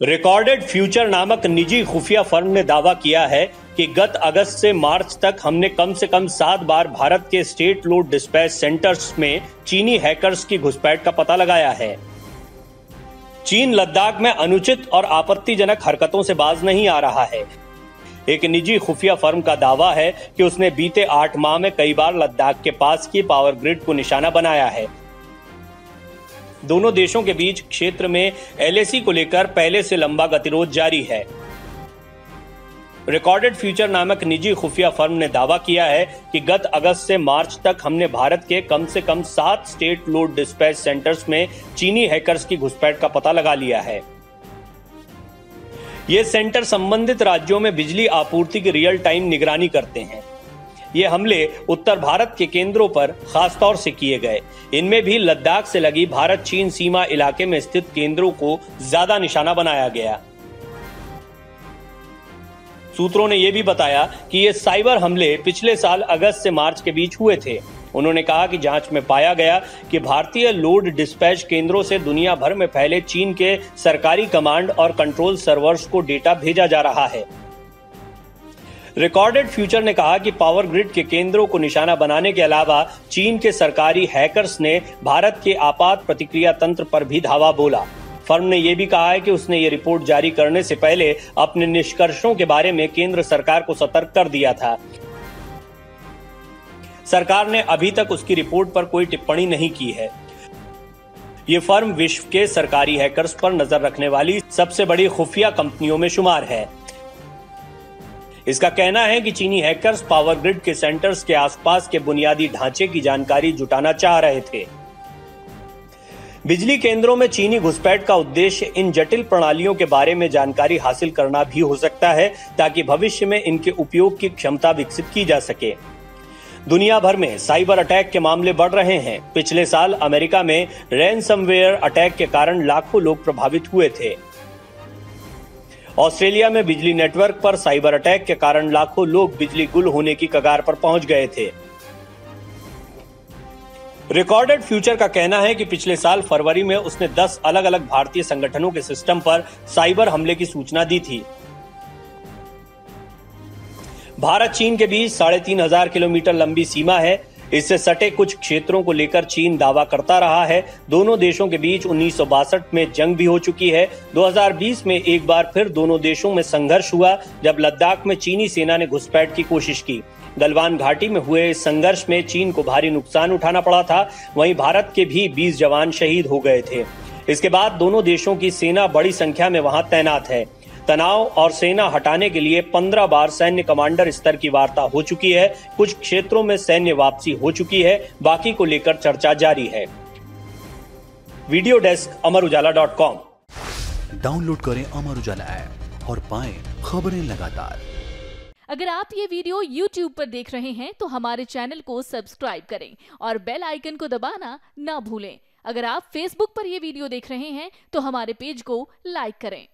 Recorded future नामक निजी खुफिया फर्म ने दावा किया है कि गत अगस्त से मार्च तक हमने कम से कम 7 बार भारत के स्टेट लोड डिस्पैच सेंटर्स में चीनी हैकर्स की घुसपैठ का पता लगाया है। चीन लद्दाख में अनुचित और आपत्तिजनक हरकतों से बाज नहीं आ रहा है। एक निजी खुफिया फर्म का दावा है कि उसने बीते 8 माह में कई बार लद्दाख के पास की पावर ग्रिड को निशाना बनाया है। दोनों देशों के बीच क्षेत्र में एलएसी को लेकर पहले से लंबा गतिरोध जारी है। रिकॉर्डेड फ्यूचर नामक निजी खुफिया फर्म ने दावा किया है कि गत अगस्त से मार्च तक हमने भारत के कम से कम 7 स्टेट लोड डिस्पैच सेंटर्स में चीनी हैकर्स की घुसपैठ का पता लगा लिया है। ये सेंटर संबंधित राज्यों में बिजली आपूर्ति की रियल टाइम निगरानी करते हैं। ये हमले उत्तर भारत के केंद्रों पर खास तौर से किए गए। इनमें भी लद्दाख से लगी भारत चीन सीमा इलाके में स्थित केंद्रों को ज्यादा निशाना बनाया गया। सूत्रों ने यह भी बताया कि ये साइबर हमले पिछले साल अगस्त से मार्च के बीच हुए थे। उन्होंने कहा कि जांच में पाया गया कि भारतीय लोड डिस्पैच केंद्रों से दुनिया भर में फैले चीन के सरकारी कमांड और कंट्रोल सर्वर्स को डेटा भेजा जा रहा है। रिकॉर्डेड फ्यूचर ने कहा कि पावर ग्रिड के केंद्रों को निशाना बनाने के अलावा चीन के सरकारी हैकर्स ने भारत के आपात प्रतिक्रिया तंत्र पर भी धावा बोला। फर्म ने यह भी कहा है कि उसने ये रिपोर्ट जारी करने से पहले अपने निष्कर्षों के बारे में केंद्र सरकार को सतर्क कर दिया था। सरकार ने अभी तक उसकी रिपोर्ट पर कोई टिप्पणी नहीं की है। ये फर्म विश्व के सरकारी हैकर्स पर नजर रखने वाली सबसे बड़ी खुफिया कंपनियों में शुमार है। इसका कहना है कि चीनी हैकर्स पावर ग्रिड के सेंटर्स के आसपास के बुनियादी ढांचे की जानकारी जुटाना चाह रहे थे। बिजली केंद्रों में चीनी घुसपैठ का उद्देश्य इन जटिल प्रणालियों के बारे में जानकारी हासिल करना भी हो सकता है, ताकि भविष्य में इनके उपयोग की क्षमता विकसित की जा सके। दुनिया भर में साइबर अटैक के मामले बढ़ रहे हैं। पिछले साल अमेरिका में रैनसमवेयर अटैक के कारण लाखों लोग प्रभावित हुए थे। ऑस्ट्रेलिया में बिजली नेटवर्क पर साइबर अटैक के कारण लाखों लोग बिजली गुल होने की कगार पर पहुंच गए थे। रिकॉर्डेड फ्यूचर का कहना है कि पिछले साल फरवरी में उसने 10 अलग अलग भारतीय संगठनों के सिस्टम पर साइबर हमले की सूचना दी थी। भारत चीन के बीच 3500 किलोमीटर लंबी सीमा है। इससे सटे कुछ क्षेत्रों को लेकर चीन दावा करता रहा है। दोनों देशों के बीच 1962 में जंग भी हो चुकी है। 2020 में एक बार फिर दोनों देशों में संघर्ष हुआ, जब लद्दाख में चीनी सेना ने घुसपैठ की कोशिश की। गलवान घाटी में हुए इस संघर्ष में चीन को भारी नुकसान उठाना पड़ा था। वहीं भारत के भी 20 जवान शहीद हो गए थे। इसके बाद दोनों देशों की सेना बड़ी संख्या में वहां तैनात है। तनाव और सेना हटाने के लिए 15 बार सैन्य कमांडर स्तर की वार्ता हो चुकी है। कुछ क्षेत्रों में सैन्य वापसी हो चुकी है, बाकी को लेकर चर्चा जारी है। Video desk अमरउजाला.com। डाउनलोड करें अमर उजाला ऐप और पाएं खबरें लगातार। अगर आप ये वीडियो YouTube पर देख रहे हैं तो हमारे चैनल को सब्सक्राइब करें और बेल आइकन को दबाना ना भूलें। अगर आप Facebook पर ये वीडियो देख रहे हैं तो हमारे पेज को लाइक करें।